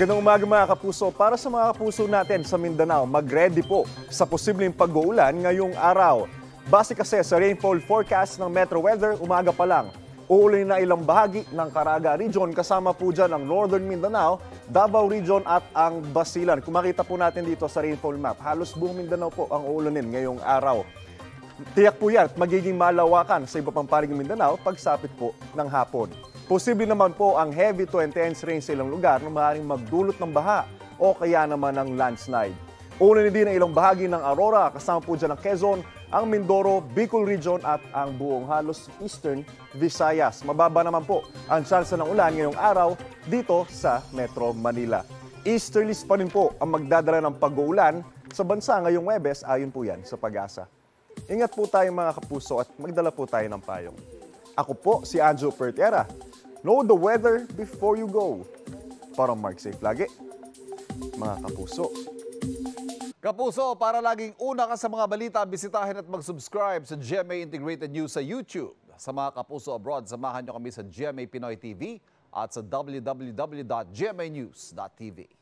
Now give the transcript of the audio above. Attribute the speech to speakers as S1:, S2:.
S1: Magandang umaga mga kapuso. Para sa mga kapuso natin sa Mindanao, mag-ready po sa posibleng pag-uulan ngayong araw. Base kasi sa rainfall forecast ng Metro Weather, umaga pa lang, uulan na ilang bahagi ng Caraga Region kasama po dyan ang Northern Mindanao, Davao Region at ang Basilan. Kung makita po natin dito sa rainfall map, halos buong Mindanao po ang uulanin ngayong araw. Tiyak po yan at magiging malawakan sa iba pang panig ng Mindanao pagsapit po ng hapon. Posible naman po ang heavy to intense rain sa ilang lugar na maaaring magdulot ng baha o kaya naman ng landslide. Uulanin din ang ilang bahagi ng Aurora, kasama po dyan ang Quezon, ang Mindoro, Bicol Region at ang buong halos Eastern Visayas. Mababa naman po ang tsansa ng ulan ngayong araw dito sa Metro Manila. Easterlies pa rin po ang magdadala ng pag-uulan sa bansa ngayong Huwebes, ayon po yan sa Pag-asa. Ingat po tayo mga kapuso at magdala po tayo ng payong. Ako po si Anjo Pertera. Know the weather before you go. Para Mark Safe lagi, mga kapuso.
S2: Kapuso, para laging una ka sa mga balita, bisitahin at mag-subscribe sa GMA Integrated News sa YouTube. Sa mga kapuso abroad, samahan nyo kami sa GMA Pinoy TV at sa www.gmanews.tv.